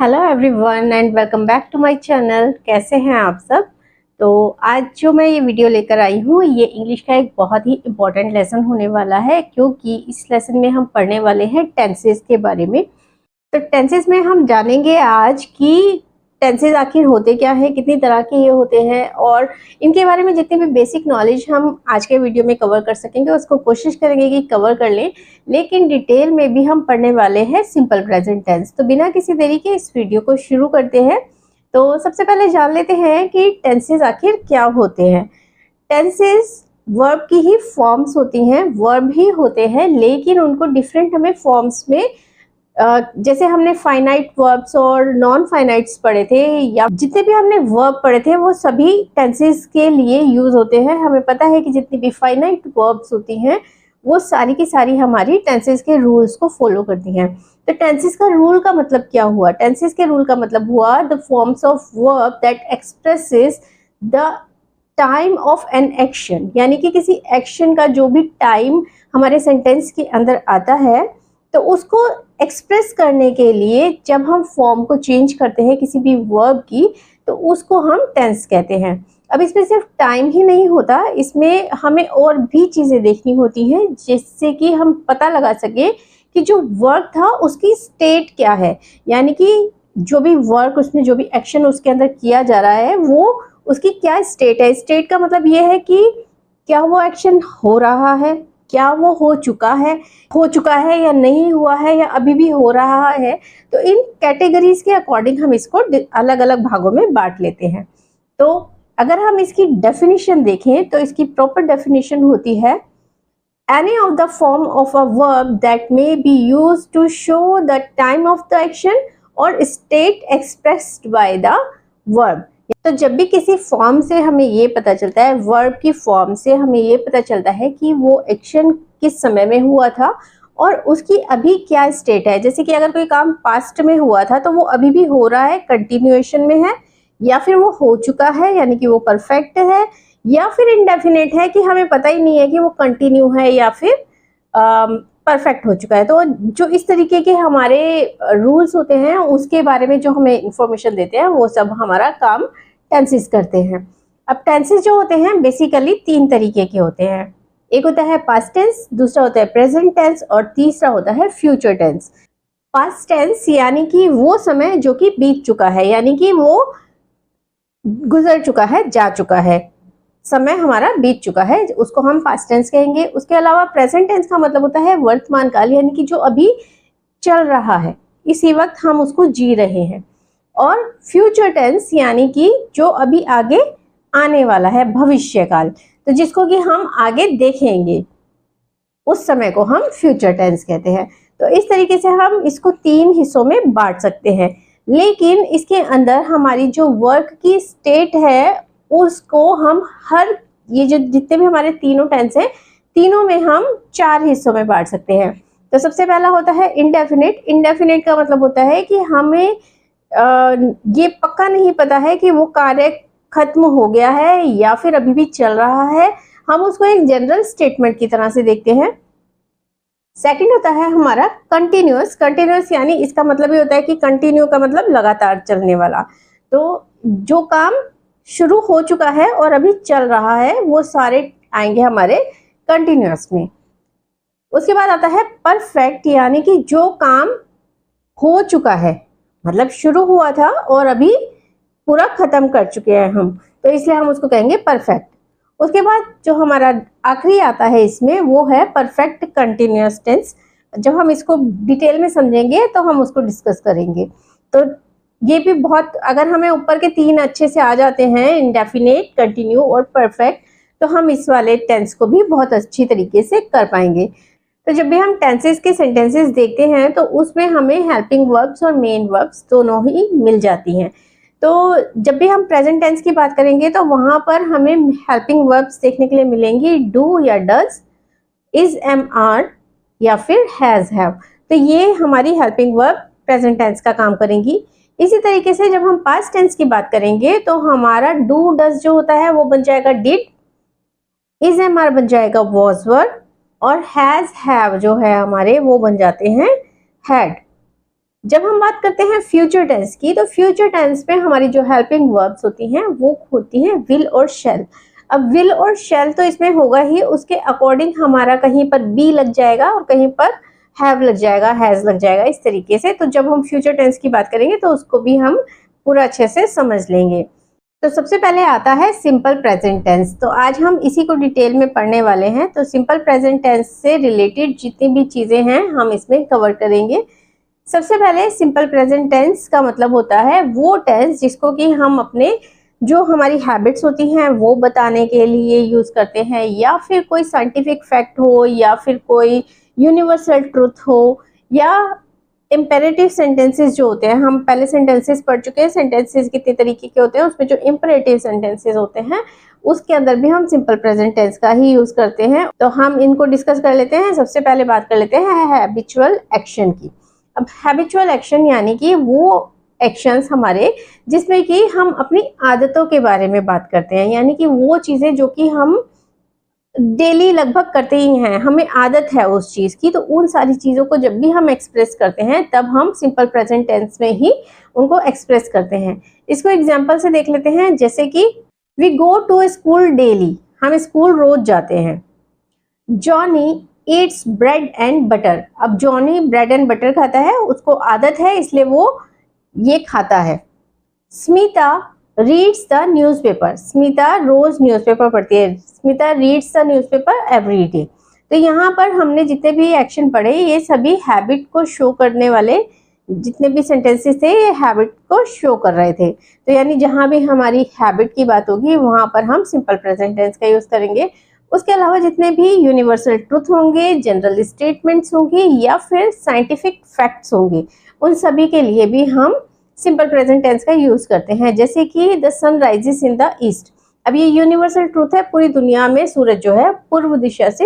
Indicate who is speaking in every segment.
Speaker 1: Hello everyone and welcome back to my channel. कैसे हैं आप सब। तो आज जो मैं ये वीडियो लेकर आई हूँ ये इंग्लिश का एक बहुत ही इम्पोर्टेंट लेसन होने वाला है, क्योंकि इस लेसन में हम पढ़ने वाले हैं टेंसेस के बारे में। तो टेंसेस में हम जानेंगे आज कि टेंसेस आखिर होते क्या है, कितनी तरह के ये होते हैं, और इनके बारे में जितनी भी बेसिक नॉलेज हम आज के वीडियो में कवर कर सकेंगे उसको कोशिश करेंगे कि कवर कर लें। लेकिन डिटेल में भी हम पढ़ने वाले हैं सिंपल प्रेजेंट टेंस। तो बिना किसी देरी के इस वीडियो को शुरू करते हैं। तो सबसे पहले जान लेते हैं कि टेंसेस आखिर क्या होते हैं। टेंसेस वर्ब की ही फॉर्म्स होती हैं, वर्ब ही होते हैं, लेकिन उनको डिफरेंट हमें फॉर्म्स में जैसे हमने फाइनाइट वर्ब्स और नॉन फाइनाइट्स पढ़े थे, या जितने भी हमने वर्ब पढ़े थे वो सभी टेंसेस के लिए यूज होते हैं। हमें पता है कि जितनी भी फाइनाइट वर्ब्स होती हैं वो सारी की सारी हमारी टेंसेस के रूल्स को फॉलो करती हैं। तो टेंसेस का रूल का मतलब क्या हुआ? टेंसेस के रूल का मतलब हुआ the forms of verb that expresses the time of an action, यानी कि किसी एक्शन का जो भी टाइम हमारे सेंटेंस के अंदर आता है तो उसको एक्सप्रेस करने के लिए जब हम फॉर्म को चेंज करते हैं किसी भी वर्ब की तो उसको हम टेंस कहते हैं। अब इसमें सिर्फ टाइम ही नहीं होता, इसमें हमें और भी चीज़ें देखनी होती हैं जिससे कि हम पता लगा सके कि जो वर्क था उसकी स्टेट क्या है, यानी कि जो भी वर्क उसमें जो भी एक्शन उसके अंदर किया जा रहा है वो उसकी क्या स्टेट है। स्टेट का मतलब ये है कि क्या वो एक्शन हो रहा है, क्या वो हो चुका है या नहीं हुआ है या अभी भी हो रहा है। तो इन कैटेगरीज के अकॉर्डिंग हम इसको अलग अलग भागों में बांट लेते हैं। तो अगर हम इसकी डेफिनेशन देखें तो इसकी प्रॉपर डेफिनेशन होती है any of the form of a verb that may be used to show the time of the action or state expressed by the verb। तो जब भी किसी फॉर्म से हमें ये पता चलता है, वर्ब की फॉर्म से हमें ये पता चलता है कि वो एक्शन किस समय में हुआ था और उसकी अभी क्या स्टेट है। जैसे कि अगर कोई काम पास्ट में हुआ था तो वो अभी भी हो रहा है, कंटिन्यूएशन में है, या फिर वो हो चुका है यानी कि वो परफेक्ट है, या फिर इंडेफिनेट है कि हमें पता ही नहीं है कि वो कंटिन्यू है या फिर परफेक्ट हो चुका है। तो जो इस तरीके के हमारे रूल्स होते हैं उसके बारे में जो हमें इंफॉर्मेशन देते हैं वो सब हमारा काम टेंसेस करते हैं। अब टेंसेस जो होते हैं बेसिकली तीन तरीके के होते हैं। एक होता है पास्ट टेंस, दूसरा होता है प्रेजेंट टेंस और तीसरा होता है फ्यूचर टेंस। पास्ट टेंस यानी कि वो समय जो कि बीत चुका है, यानी कि वो गुजर चुका है, जा चुका है, समय हमारा बीत चुका है, उसको हम पास्ट टेंस कहेंगे। उसके अलावा प्रेजेंट टेंस का मतलब होता है वर्तमान काल, यानी कि जो अभी चल रहा है, इसी वक्त हम उसको जी रहे हैं। और फ्यूचर टेंस यानी कि जो अभी आगे आने वाला है, भविष्य काल, तो जिसको कि हम आगे देखेंगे उस समय को हम फ्यूचर टेंस कहते हैं। तो इस तरीके से हम इसको तीन हिस्सों में बांट सकते हैं, लेकिन इसके अंदर हमारी जो वर्क की स्टेट है उसको हम हर ये जो जितने भी हमारे तीनों टेंस हैं तीनों में हम चार हिस्सों में बांट सकते हैं। तो सबसे पहला होता है इंडेफिनिट। इंडेफिनिट का मतलब होता है कि हमें ये पक्का नहीं पता है कि वो कार्य खत्म हो गया है या फिर अभी भी चल रहा है, हम उसको एक जनरल स्टेटमेंट की तरह से देखते हैं। सेकंड होता है हमारा कंटिन्यूअस। कंटिन्यूअस यानी इसका मतलब ये होता है कि कंटिन्यू का मतलब लगातार चलने वाला। तो जो काम शुरू हो चुका है और अभी चल रहा है वो सारे आएंगे हमारे कंटिन्यूअस में। उसके बाद आता है परफेक्ट, यानी कि जो काम हो चुका है, मतलब शुरू हुआ था और अभी पूरा खत्म कर चुके हैं हम, तो इसलिए हम उसको कहेंगे परफेक्ट। उसके बाद जो हमारा आखिरी आता है इसमें वो है परफेक्ट कंटिन्यूअस टेंस। जब हम इसको डिटेल में समझेंगे तो हम उसको डिस्कस करेंगे। तो ये भी बहुत, अगर हमें ऊपर के तीन अच्छे से आ जाते हैं, इंडेफिनेट, कंटिन्यू और परफेक्ट, तो हम इस वाले टेंस को भी बहुत अच्छी तरीके से कर पाएंगे। तो जब भी हम टेंसेस के सेंटेंसेस देखते हैं तो उसमें हमें हेल्पिंग वर्ब्स और मेन वर्ब्स दोनों ही मिल जाती हैं। तो जब भी हम प्रेजेंट टेंस की बात करेंगे तो वहां पर हमें हेल्पिंग वर्ब्स देखने के लिए मिलेंगी डू या डज, इज, एम, आर या फिर हैज, हैव। तो ये हमारी हेल्पिंग वर्ब प्रेजेंट टेंस का काम करेंगी। इसी तरीके से जब हम पास्ट टेंस की बात करेंगे तो हमारा डू डज जो होता है वो बन जाएगा डिड, इज, एम, आर बन जाएगा वॉज, वर, और हैज, हैव जो है हमारे वो बन जाते हैं हैड। जब हम बात करते हैं फ्यूचर टेंस की, तो फ्यूचर टेंस में हमारी जो हेल्पिंग वर्ब्स होती हैं वो होती हैं विल और शैल। अब विल और शैल तो इसमें होगा ही, उसके अकॉर्डिंग हमारा कहीं पर बी लग जाएगा और कहीं पर हैव लग जाएगा, हैज लग जाएगा, इस तरीके से। तो जब हम फ्यूचर टेंस की बात करेंगे तो उसको भी हम पूरा अच्छे से समझ लेंगे। तो सबसे पहले आता है सिंपल प्रेजेंट टेंस। तो आज हम इसी को डिटेल में पढ़ने वाले हैं। तो सिंपल प्रेजेंट टेंस से रिलेटेड जितनी भी चीजें हैं हम इसमें कवर करेंगे। सबसे पहले सिंपल प्रेजेंट टेंस का मतलब होता है वो टेंस जिसको कि हम अपने जो हमारी हैबिट्स होती हैं वो बताने के लिए यूज करते हैं, या फिर कोई साइंटिफिक फैक्ट हो, या फिर कोई यूनिवर्सल ट्रुथ हो, या इंपेरेटिव सेंटेंसेस जो होते हैं, हम पहले सेंटेंसेस पढ़ चुके हैं सेंटेंसेस कितने तरीके के होते हैं, उसमें जो इंपेरेटिव सेंटेंसेस होते हैं उसके अंदर भी हम सिंपल प्रेजेंट टेंस का ही यूज करते हैं। तो हम इनको डिस्कस कर लेते हैं। सबसे पहले बात कर लेते हैं हैबिचुअल एक्शन की। अब हैबिचुअल एक्शन यानी कि वो एक्शंस हमारे जिसमें कि हम अपनी आदतों के बारे में बात करते हैं, यानी कि वो चीजें जो कि हम डेली लगभग करते ही हैं, हमें आदत है उस चीज की। तो उन सारी चीजों को जब भी हम एक्सप्रेस करते हैं तब हम सिंपल प्रेजेंट टेंस में ही उनको एक्सप्रेस करते हैं। इसको एग्जांपल से देख लेते हैं, जैसे कि we go to school daily, हम स्कूल रोज जाते हैं। Johnny eats bread and butter, अब जॉनी ब्रेड एंड बटर खाता है, उसको आदत है इसलिए वो ये खाता है। Smita reads the newspaper, Smita रोज न्यूज़पेपर पढ़ती है। Smita reads the newspaper every day. तो यहाँ पर हमने जितने भी एक्शन पढ़े ये सभी हैबिट को शो करने वाले जितने भी सेंटेंसेस थे ये हैबिट को शो कर रहे थे। तो यानी जहाँ भी हमारी हैबिट की बात होगी वहां पर हम सिंपल प्रेजेंट टेंस का यूज करेंगे। उसके अलावा जितने भी यूनिवर्सल ट्रुथ होंगे, जनरल स्टेटमेंट्स होंगे, या फिर साइंटिफिक फैक्ट्स होंगे, उन सभी के लिए भी हम सिंपल प्रेजेंट टेंस का यूज करते हैं। जैसे कि the sun rises in the east, अब ये यूनिवर्सल ट्रूथ है, पूरी दुनिया में सूरज जो है पूर्व दिशा से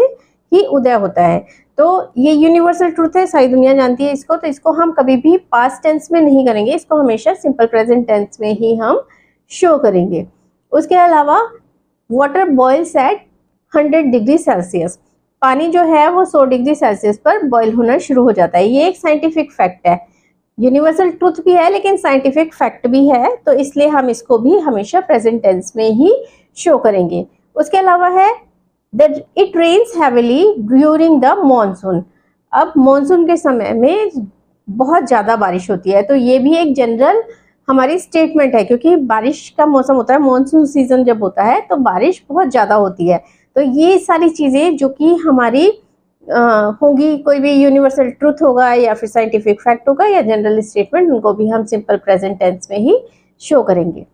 Speaker 1: ही उदय होता है। तो ये यूनिवर्सल ट्रूथ है, सारी दुनिया जानती है इसको। तो इसको हम कभी भी पास्ट टेंस में नहीं करेंगे, इसको हमेशा सिंपल प्रेजेंट टेंस में ही हम शो करेंगे। उसके अलावा water boils at 100 degree Celsius, पानी जो है वो 100 डिग्री सेल्सियस पर बॉईल होना शुरू हो जाता है। ये एक साइंटिफिक फैक्ट है, यूनिवर्सल ट्रूथ भी है लेकिन साइंटिफिक फैक्ट भी है, तो इसलिए हम इसको भी हमेशा प्रेजेंट टेंस में ही शो करेंगे। उसके अलावा है that it rains heavily during the monsoon, अब मॉनसून के समय में बहुत ज़्यादा बारिश होती है। तो ये भी एक जनरल हमारी स्टेटमेंट है, क्योंकि बारिश का मौसम होता है, मॉनसून सीजन जब होता है तो बारिश बहुत ज़्यादा होती है। तो ये सारी चीज़ें जो कि हमारी होगी, कोई भी यूनिवर्सल ट्रूथ होगा या फिर साइंटिफिक फैक्ट होगा या जनरल स्टेटमेंट, उनको भी हम सिंपल प्रेजेंट टेंस में ही शो करेंगे।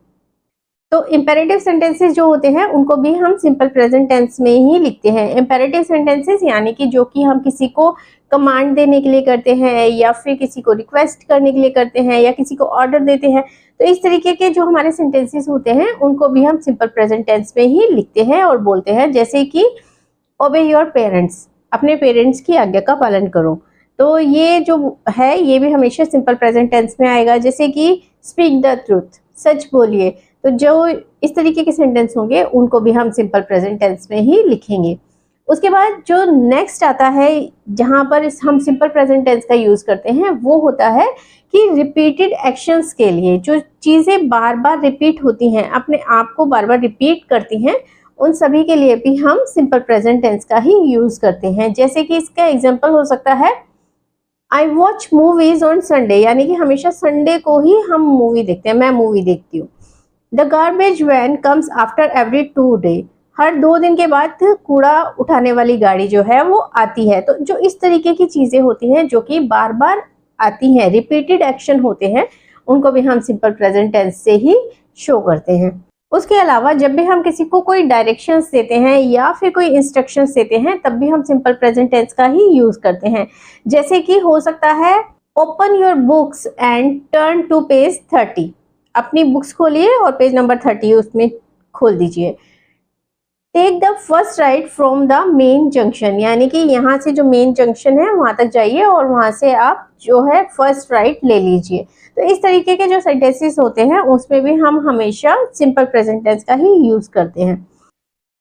Speaker 1: तो इंपेरेटिव सेंटेंसेस जो होते हैं उनको भी हम सिंपल प्रेजेंट टेंस में ही लिखते हैं। इंपेरेटिव सेंटेंसेस यानी कि जो कि हम किसी को कमांड देने के लिए करते हैं, या फिर किसी को रिक्वेस्ट करने के लिए करते हैं, या किसी को ऑर्डर देते हैं। तो इस तरीके के जो हमारे सेंटेंसेस होते हैं उनको भी हम सिंपल प्रेजेंट टेंस में ही लिखते हैं और बोलते हैं। जैसे कि ओबे योर पेरेंट्स, अपने पेरेंट्स की आज्ञा का पालन करो। तो ये जो है ये भी हमेशा सिंपल प्रेजेंट टेंस में आएगा। जैसे कि स्पीक द ट्रूथ, सच बोलिए। तो जो इस तरीके के सेंटेंस होंगे उनको भी हम सिंपल प्रेजेंट टेंस में ही लिखेंगे। उसके बाद जो नेक्स्ट आता है जहां पर हम सिंपल प्रेजेंट टेंस का यूज करते हैं वो होता है कि रिपीटेड एक्शंस के लिए, जो चीजें बार बार रिपीट होती हैं, अपने आप को बार बार रिपीट करती हैं, उन सभी के लिए भी हम सिंपल प्रेजेंट टेंस का ही यूज करते हैं। जैसे कि इसका एग्जांपल हो सकता है I watch movies on Sunday, यानी कि हमेशा संडे को ही हम मूवी देखते हैं, मैं मूवी देखती हूँ। The garbage van comes after every 2 day, हर 2 दिन के बाद कूड़ा उठाने वाली गाड़ी जो है वो आती है। तो जो इस तरीके की चीजें होती हैं जो कि बार बार आती हैं, रिपीटेड एक्शन होते हैं, उनको भी हम सिंपल प्रेजेंट टेंस से ही शो करते हैं। उसके अलावा जब भी हम किसी को कोई डायरेक्शंस देते हैं या फिर कोई इंस्ट्रक्शंस देते हैं तब भी हम सिंपल प्रेजेंट टेंस का ही यूज करते हैं। जैसे कि हो सकता है open your books and turn to page 30, अपनी बुक्स खोलिए और पेज नंबर 30 उसमें खोल दीजिए। Take the first right from the main junction, यानी कि यहाँ से जो मेन जंक्शन है वहां तक जाइए और वहां से आप जो है फर्स्ट राइट ले लीजिए। तो इस तरीके के जो सेंटेंसेस होते हैं उसमें भी हम हमेशा सिंपल प्रेजेंट टेंस का ही यूज करते हैं।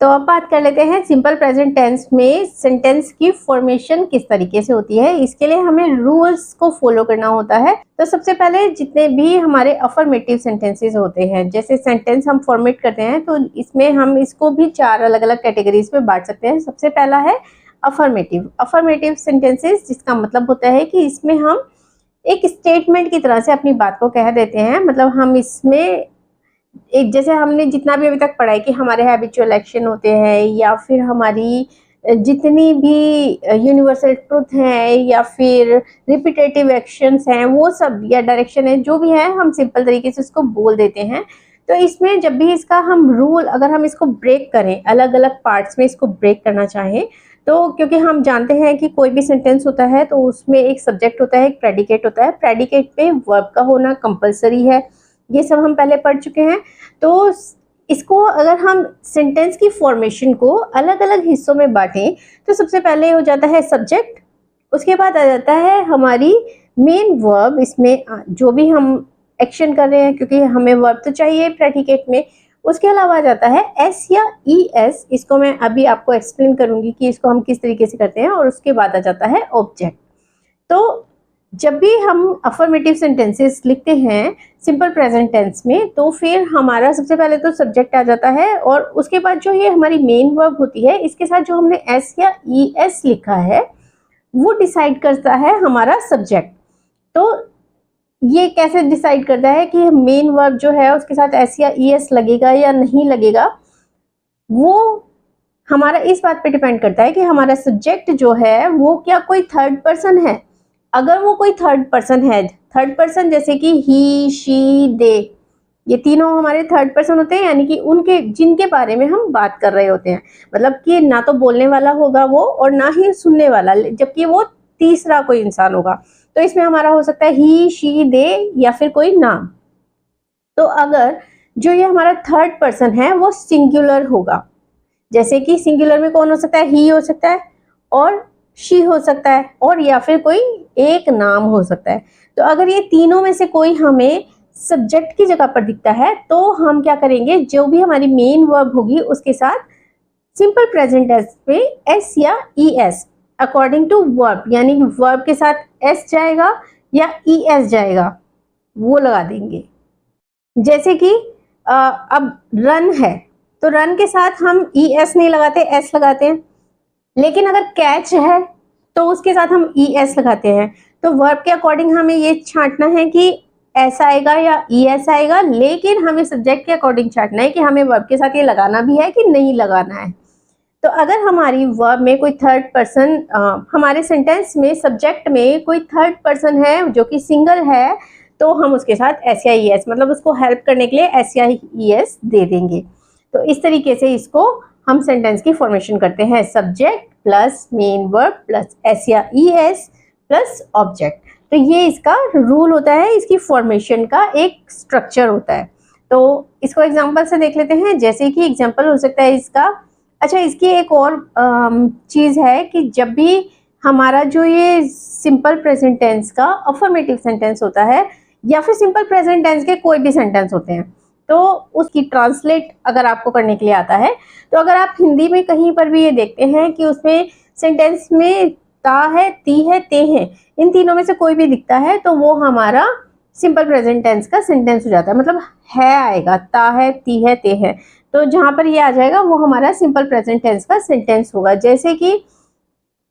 Speaker 1: तो अब बात कर लेते हैं सिंपल प्रेजेंट टेंस में सेंटेंस की फॉर्मेशन किस तरीके से होती है। इसके लिए हमें रूल्स को फॉलो करना होता है। तो सबसे पहले जितने भी हमारे अफर्मेटिव सेंटेंसेस होते हैं, जैसे सेंटेंस हम फॉर्मेट करते हैं, तो इसमें हम इसको भी 4 अलग अलग कैटेगरीज में बांट सकते हैं। सबसे पहला है अफर्मेटिव सेंटेंसेस, जिसका मतलब होता है कि इसमें हम एक स्टेटमेंट की तरह से अपनी बात को कह देते हैं। मतलब हम इसमें एक, जैसे हमने जितना भी अभी तक पढ़ा है कि हमारे हैबिचुअल एक्शन होते हैं, या फिर हमारी जितनी भी यूनिवर्सल ट्रुथ है, या फिर रिपीटेटिव एक्शंस हैं, वो सब, या डायरेक्शन है, जो भी है, हम सिंपल तरीके से उसको बोल देते हैं। तो इसमें जब भी इसका हम रूल, अगर हम इसको ब्रेक करें, अलग अलग पार्ट्स में इसको ब्रेक करना चाहें, तो क्योंकि हम जानते हैं कि कोई भी सेंटेंस होता है तो उसमें एक सब्जेक्ट होता है, एक प्रेडिकेट होता है। प्रेडिकेट पे वर्ब का होना कंपलसरी है, ये सब हम पहले पढ़ चुके हैं। तो इसको अगर हम सेंटेंस की फॉर्मेशन को अलग अलग हिस्सों में बांटें, तो सबसे पहले हो जाता है सब्जेक्ट, उसके बाद आ जाता है हमारी मेन वर्ब, इसमें जो भी हम एक्शन कर रहे हैं, क्योंकि हमें वर्ब तो चाहिए प्रेडिकेट में। उसके अलावा आ जाता है एस या ई एस, इसको मैं अभी आपको एक्सप्लेन करूंगी कि इसको हम किस तरीके से करते हैं। और उसके बाद आ जाता है ऑब्जेक्ट। तो जब भी हम अफर्मेटिव सेंटेंसेस लिखते हैं सिंपल प्रेजेंट टेंस में, तो फिर हमारा सबसे पहले तो सब्जेक्ट आ जाता है, और उसके बाद जो ये हमारी मेन वर्ब होती है, इसके साथ जो हमने एस या ई एस लिखा है, वो डिसाइड करता है हमारा सब्जेक्ट। तो ये कैसे डिसाइड करता है कि मेन वर्ब जो है उसके साथ एस या ई एस लगेगा या नहीं लगेगा, वो हमारा इस बात पे डिपेंड करता है कि हमारा सब्जेक्ट जो है वो क्या कोई थर्ड पर्सन है। अगर वो कोई थर्ड पर्सन है, थर्ड पर्सन जैसे कि ही, शी, दे, ये तीनों हमारे थर्ड पर्सन होते हैं, यानी कि उनके, जिनके बारे में हम बात कर रहे होते हैं। मतलब कि ना तो बोलने वाला होगा वो, और ना ही सुनने वाला, जबकि वो तीसरा कोई इंसान होगा। तो इसमें हमारा हो सकता है ही, शी, दे, या फिर कोई नाम। तो अगर जो ये हमारा थर्ड पर्सन है वो सिंगुलर होगा, जैसे कि सिंगुलर में कौन हो सकता है, ही हो सकता है, और शी हो सकता है, और या फिर कोई एक नाम हो सकता है। तो अगर ये तीनों में से कोई हमें सब्जेक्ट की जगह पर दिखता है, तो हम क्या करेंगे, जो भी हमारी मेन वर्ब होगी उसके साथ सिंपल प्रेजेंट टेंस पे एस या e s according to verb, यानी वर्ब के साथ एस जाएगा या ई एस जाएगा, वो लगा देंगे। जैसे कि अब रन है, तो रन के साथ हम ई एस नहीं लगाते, एस लगाते हैं। लेकिन अगर कैच है तो उसके साथ हम ई एस लगाते हैं। तो वर्ब के अकॉर्डिंग हमें ये छांटना है कि एस आएगा या ई एस आएगा, लेकिन हमें सब्जेक्ट के अकॉर्डिंग छांटना है कि हमें वर्ब के साथ ये लगाना भी है कि नहीं लगाना है। तो अगर हमारी वर्ब में कोई थर्ड पर्सन, हमारे सेंटेंस में सब्जेक्ट में कोई थर्ड पर्सन है जो कि सिंगल है, तो हम उसके साथ एस या ई एस, मतलब उसको हेल्प करने के लिए एस या ई एस दे देंगे। तो इस तरीके से इसको हम सेंटेंस की फॉर्मेशन करते हैं, subject plus main verb plus S या ई एस प्लस ऑब्जेक्ट। तो ये इसका रूल होता है, इसकी फॉर्मेशन का एक स्ट्रक्चर होता है। तो इसको एग्जांपल से देख लेते हैं। जैसे कि एग्जांपल हो सकता है इसका, अच्छा, इसकी एक और चीज़ है कि जब भी हमारा जो ये सिंपल प्रेजेंट टेंस का अफर्मेटिव सेंटेंस होता है, या फिर सिंपल प्रेजेंट टेंस के कोई भी सेंटेंस होते हैं, तो उसकी ट्रांसलेट अगर आपको करने के लिए आता है, तो अगर आप हिंदी में कहीं पर भी ये देखते हैं कि उसमें सेंटेंस में ता है, ती है, ते है, इन तीनों में से कोई भी दिखता है, तो वो हमारा सिंपल प्रेजेंट टेंस का सेंटेंस हो जाता है। मतलब है आएगा, ता है, ती है, ते है, तो जहां पर ये आ जाएगा वो हमारा सिंपल प्रेजेंट टेंस का सेंटेंस होगा। जैसे कि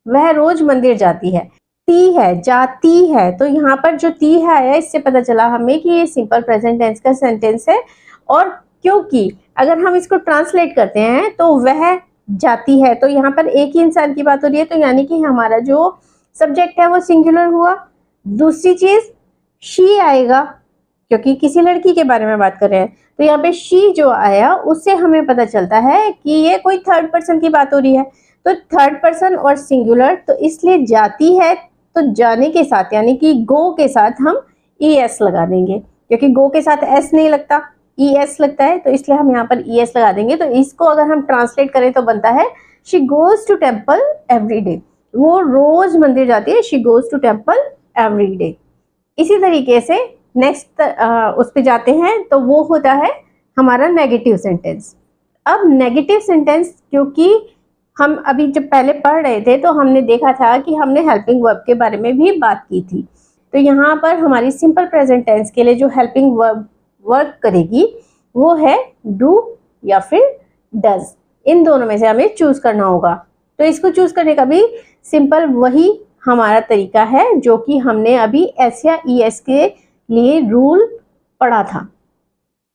Speaker 1: वह रोज मंदिर जाती है, ती है, जाती है, तो यहाँ पर जो ती है आया, इससे पता चला हमें कि ये सिंपल प्रेजेंट टेंस का सेंटेंस है। और क्योंकि अगर हम इसको ट्रांसलेट करते हैं तो वह जाती है, तो यहाँ पर एक ही इंसान की बात हो रही है, तो यानी कि हमारा जो सब्जेक्ट है वो सिंगुलर हुआ। दूसरी चीज, शी आएगा, क्योंकि किसी लड़की के बारे में बात कर रहे हैं, तो यहाँ पे शी जो आया उससे हमें पता चलता है कि ये कोई थर्ड पर्सन की बात हो रही है। तो थर्ड पर्सन और सिंगुलर, तो इसलिए जाती है, तो जाने के साथ यानी कि गो के साथ हम ई एस लगा देंगे, क्योंकि गो के साथ एस नहीं लगता, ई एस लगता है, तो इसलिए हम यहाँ पर ई एस लगा देंगे। तो इसको अगर हम ट्रांसलेट करें तो बनता है she goes to temple every day, वो रोज मंदिर जाती है, she goes to temple every day. इसी तरीके से नेक्स्ट उस पे जाते हैं, तो वो होता है हमारा नेगेटिव सेंटेंस। अब नेगेटिव सेंटेंस, क्योंकि हम अभी जब पहले पढ़ रहे थे तो हमने देखा था कि हमने हेल्पिंग वर्ब के बारे में भी बात की थी। तो यहाँ पर हमारी सिंपल प्रेजेंट टेंस के लिए जो हेल्पिंग वर्ब वर्क करेगी वो है डू या फिर डज। इन दोनों में से हमें चूज करना होगा। तो इसको चूज करने का भी सिंपल वही हमारा तरीका है जो कि हमने अभी एस या ई एस के लिए रूल पढ़ा था।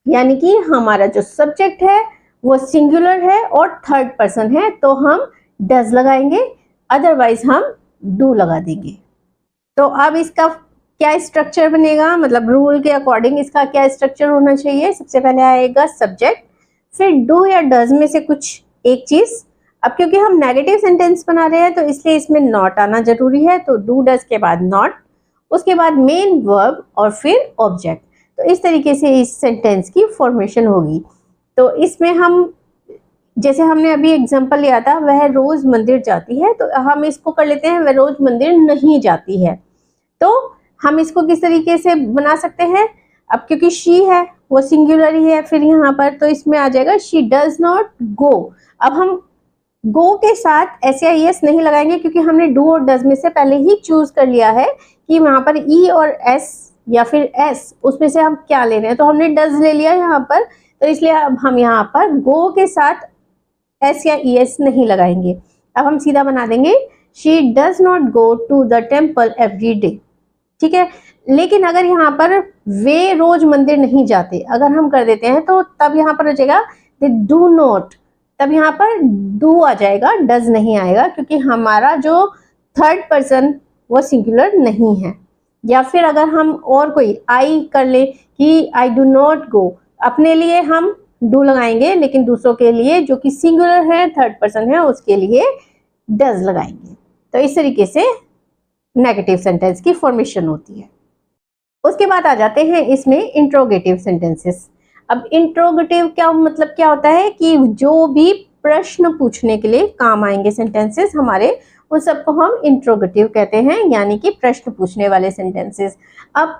Speaker 1: यानी कि हमारा जो सब्जेक्ट है वो सिंगुलर है और थर्ड पर्सन है तो हम डज लगाएंगे, अदरवाइज हम डू लगा देंगे। तो अब इसका क्या स्ट्रक्चर बनेगा, मतलब रूल के अकॉर्डिंग इसका क्या स्ट्रक्चर होना चाहिए। सबसे पहले आएगा सब्जेक्ट, फिर डू या डज में से कुछ एक चीज। अब क्योंकि हम नेगेटिव सेंटेंस बना रहे हैं तो इसलिए इसमें नॉट आना जरूरी है, तो डू डज के बाद नॉट, उसके बाद मेन वर्ब और फिर ऑब्जेक्ट। तो इस तरीके से इस सेंटेंस की फॉर्मेशन होगी। तो इसमें हम, जैसे हमने अभी एग्जांपल लिया था, वह रोज मंदिर जाती है, तो हम इसको कर लेते हैं वह रोज मंदिर नहीं जाती है। तो हम इसको किस तरीके से बना सकते हैं, अब क्योंकि शी है वो सिंगुलर ही है फिर यहाँ पर, तो इसमें आ जाएगा शी डज नॉट गो। अब हम गो के साथ एस या एस नहीं लगाएंगे क्योंकि हमने डू और डज में से पहले ही चूज कर लिया है कि वहां पर ई और एस या फिर एस उसमें से हम क्या ले रहे हैं, तो हमने डज ले लिया यहाँ पर, तो इसलिए अब हम यहाँ पर गो के साथ एस या ई एस नहीं लगाएंगे। अब हम सीधा बना देंगे she does not go to the temple every day. ठीक है, लेकिन अगर यहाँ पर वे रोज मंदिर नहीं जाते अगर हम कर देते हैं तो तब यहाँ पर हो जाएगा दे डू नॉट, तब यहाँ पर डू आ जाएगा, डज नहीं आएगा क्योंकि हमारा जो थर्ड पर्सन वो सिंगुलर नहीं है। या फिर अगर हम और कोई आई कर ले कि आई डू नॉट गो, अपने लिए हम डू लगाएंगे लेकिन दूसरों के लिए जो कि सिंगुलर है थर्ड पर्सन है उसके लिए डज लगाएंगे। तो इस तरीके से नेगेटिव सेंटेंस की फॉर्मेशन होती है। उसके बाद आ जाते हैं इसमें इंट्रोगेटिव सेंटेंसेस। अब इंट्रोगेटिव क्या मतलब क्या होता है कि जो भी प्रश्न पूछने के लिए काम आएंगे सेंटेंसेस हमारे, उन सबको हम इंट्रोगेटिव कहते हैं, यानी कि प्रश्न पूछने वाले सेंटेंसेस। अब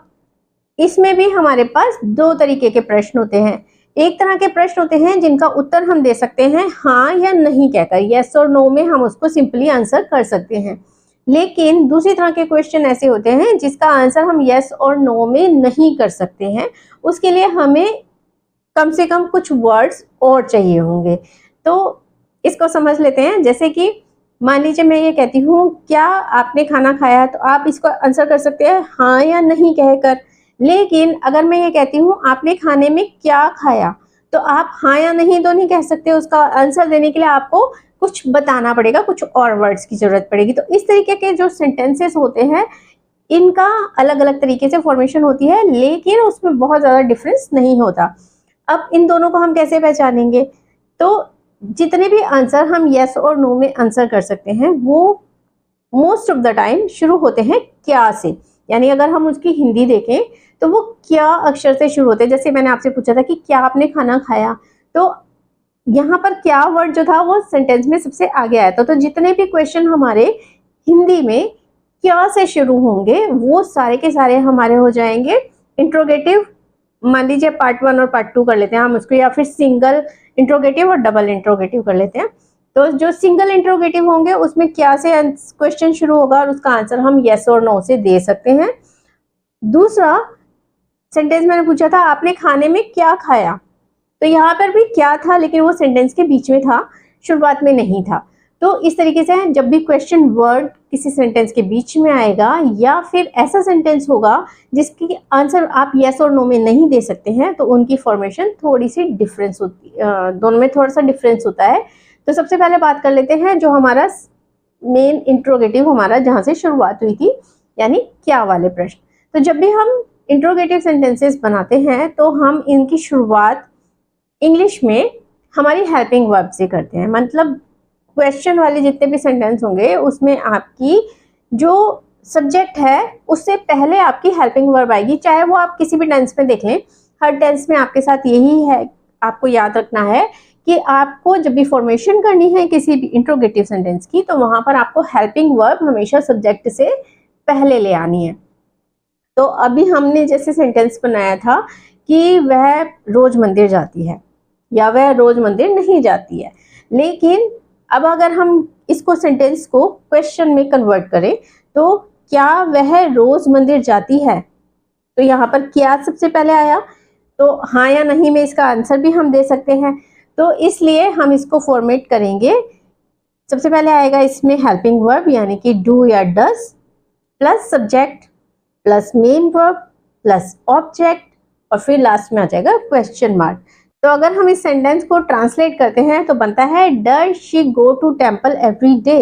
Speaker 1: इसमें भी हमारे पास दो तरीके के प्रश्न होते हैं। एक तरह के प्रश्न होते हैं जिनका उत्तर हम दे सकते हैं हाँ या नहीं कहकर, यस और नो में हम उसको सिंपली आंसर कर सकते हैं। लेकिन दूसरी तरह के क्वेश्चन ऐसे होते हैं जिसका आंसर हम यस और नो में नहीं कर सकते हैं, उसके लिए हमें कम से कम कुछ वर्ड्स और चाहिए होंगे। तो इसको समझ लेते हैं। जैसे कि मान लीजिए मैं ये कहती हूँ क्या आपने खाना खाया, तो आप इसको आंसर कर सकते हैं हाँ या नहीं कहकर। लेकिन अगर मैं ये कहती हूँ आपने खाने में क्या खाया, तो आप हाँ या नहीं तो नहीं कह सकते, उसका आंसर देने के लिए आपको कुछ बताना पड़ेगा, कुछ और वर्ड्स की जरूरत पड़ेगी। तो इस तरीके के जो सेंटेंसेस होते हैं इनका अलग अलग तरीके से फॉर्मेशन होती है, लेकिन उसमें बहुत ज्यादा डिफरेंस नहीं होता। अब इन दोनों को हम कैसे पहचानेंगे, तो जितने भी आंसर हम यस और नो में आंसर कर सकते हैं वो मोस्ट ऑफ द टाइम शुरू होते हैं क्या से। यानी अगर हम उसकी हिंदी देखें तो वो क्या अक्षर से शुरू होते हैं। जैसे मैंने आपसे पूछा था कि क्या आपने खाना खाया, तो यहाँ पर क्या वर्ड जो था वो सेंटेंस में सबसे आगे आया था। तो जितने भी क्वेश्चन हमारे हिंदी में क्या से शुरू होंगे वो सारे के सारे हमारे हो जाएंगे इंट्रोगेटिव। मान लीजिए पार्ट 1 और पार्ट 2 कर लेते हैं हम उसको, या फिर सिंगल इंट्रोगेटिव और डबल इंट्रोगेटिव कर लेते हैं। तो जो सिंगल इंट्रोगेटिव होंगे उसमें क्या से क्वेश्चन शुरू होगा और उसका आंसर हम यस और नो से दे सकते हैं। दूसरा सेंटेंस मैंने पूछा था आपने खाने में क्या खाया, तो यहाँ पर भी क्या था लेकिन वो सेंटेंस के बीच में था, शुरुआत में नहीं था। तो इस तरीके से जब भी क्वेश्चन वर्ड किसी सेंटेंस के बीच में आएगा या फिर ऐसा सेंटेंस होगा जिसकी आंसर आप यस और नो में नहीं दे सकते हैं, तो उनकी फॉर्मेशन थोड़ी सी डिफरेंस होती है, दोनों में थोड़ा सा डिफरेंस होता है। तो सबसे पहले बात कर लेते हैं जो हमारा मेन इंट्रोगेटिव हमारा जहाँ से शुरुआत हुई थी, यानी क्या वाले प्रश्न। तो जब भी हम इंट्रोगेटिव सेंटेंसेस बनाते हैं तो हम इनकी शुरुआत इंग्लिश में हमारी हेल्पिंग वर्ब से करते हैं। मतलब क्वेश्चन वाले जितने भी सेंटेंस होंगे उसमें आपकी जो सब्जेक्ट है उससे पहले आपकी हेल्पिंग वर्ब आएगी, चाहे वो आप किसी भी टेंस में देख लें। हर टेंस में आपके साथ यही है, आपको याद रखना है कि आपको जब भी फॉर्मेशन करनी है किसी भी इंट्रोगेटिव सेंटेंस की तो वहां पर आपको हेल्पिंग वर्ब हमेशा सब्जेक्ट से पहले ले आनी है। तो अभी हमने जैसे सेंटेंस बनाया था कि वह रोज मंदिर जाती है, या वह रोज मंदिर नहीं जाती है। लेकिन अब अगर हम इसको सेंटेंस को क्वेश्चन में कन्वर्ट करें तो क्या वह रोज मंदिर जाती है, तो यहाँ पर क्या सबसे पहले आया, तो हाँ या नहीं में इसका आंसर भी हम दे सकते हैं। तो इसलिए हम इसको फॉर्मेट करेंगे। सबसे पहले आएगा इसमें हेल्पिंग वर्ब यानी कि डू या does plus subject plus main verb plus object और फिर लास्ट में आ जाएगा क्वेश्चन मार्क। तो अगर हम इस सेंटेंस को ट्रांसलेट करते हैं तो बनता है does she go to temple every day.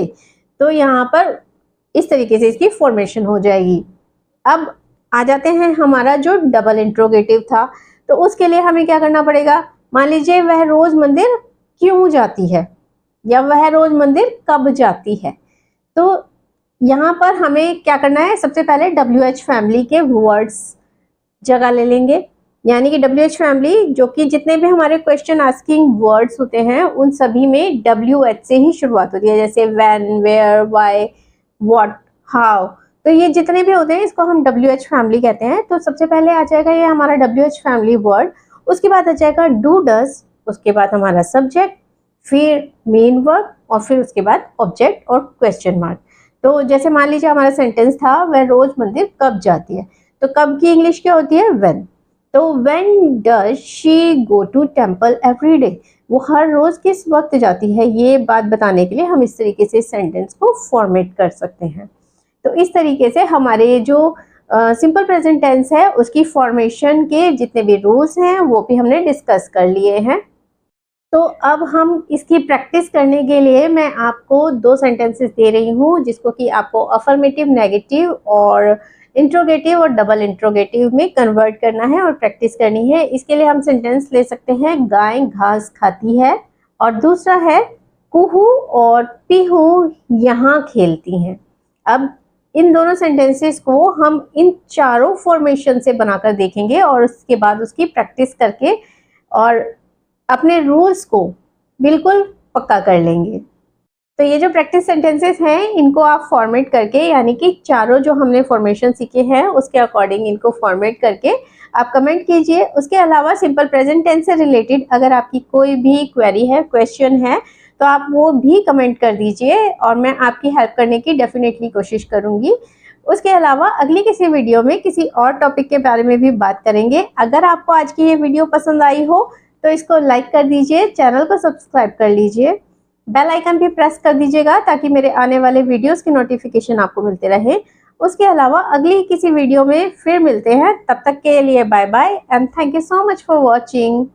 Speaker 1: तो यहाँ पर इस तरीके से इसकी फॉर्मेशन हो जाएगी। अब आ जाते हैं हमारा जो डबल इंट्रोगेटिव था, तो उसके लिए हमें क्या करना पड़ेगा। मान लीजिए वह रोज मंदिर क्यों जाती है या वह रोज मंदिर कब जाती है। तो यहाँ पर हमें क्या करना है, सबसे पहले WH फैमिली के वर्ड्स जगह ले लेंगे, यानी कि WH फैमिली जो कि जितने भी हमारे क्वेश्चन आस्किंग वर्ड्स होते हैं उन सभी में WH से ही शुरुआत होती है, जैसे when, where, why, what, how. तो ये जितने भी होते हैं इसको हम WH फैमिली कहते हैं। तो सबसे पहले आ जाएगा ये हमारा WH फैमिली वर्ड, उसके बाद आ जाएगा डू डस, उसके बाद हमारा सब्जेक्ट, फिर मेन वर्ब और फिर उसके बाद ऑब्जेक्ट और क्वेश्चन मार्क। तो जैसे मान लीजिए हमारा सेंटेंस था वह रोज मंदिर कब जाती है, तो कब की इंग्लिश क्या होती है, व्हेन। तो when does she go to temple every day, वो हर रोज किस वक्त जाती है, ये बात बताने के लिए हम इस तरीके से सेंटेंस को फॉर्मेट कर सकते हैं। तो इस तरीके से हमारे जो सिंपल प्रेजेंट टेंस है उसकी फॉर्मेशन के जितने भी रूल्स हैं वो भी हमने डिस्कस कर लिए हैं। तो अब हम इसकी प्रैक्टिस करने के लिए मैं आपको 2 सेंटेंसेस दे रही हूँ जिसको कि आपको अफर्मेटिव, नेगेटिव और इंट्रोगेटिव और डबल इंट्रोगेटिव में कन्वर्ट करना है और प्रैक्टिस करनी है। इसके लिए हम सेंटेंस ले सकते हैं गाय घास खाती है और दूसरा है कुहू और पीहू यहाँ खेलती हैं। अब इन दोनों सेंटेंसेस को हम इन चारों फॉर्मेशन से बनाकर देखेंगे और उसके बाद उसकी प्रैक्टिस करके और अपने रूल्स को बिल्कुल पक्का कर लेंगे। तो ये जो प्रैक्टिस सेंटेंसेस हैं इनको आप फॉर्मेट करके, यानी कि चारों जो हमने फॉर्मेशन सीखे हैं उसके अकॉर्डिंग इनको फॉर्मेट करके आप कमेंट कीजिए। उसके अलावा सिंपल प्रेजेंट टेंस से रिलेटेड अगर आपकी कोई भी क्वेरी है, क्वेश्चन है, तो आप वो भी कमेंट कर दीजिए और मैं आपकी हेल्प करने की डेफिनेटली कोशिश करूंगी। उसके अलावा अगली किसी वीडियो में किसी और टॉपिक के बारे में भी बात करेंगे। अगर आपको आज की ये वीडियो पसंद आई हो तो इसको लाइक कर दीजिए, चैनल को सब्सक्राइब कर लीजिए, बेल आइकन भी प्रेस कर दीजिएगा ताकि मेरे आने वाले वीडियोस की नोटिफिकेशन आपको मिलते रहे। उसके अलावा अगली किसी वीडियो में फिर मिलते हैं, तब तक के लिए bye bye and thank you so much for watching.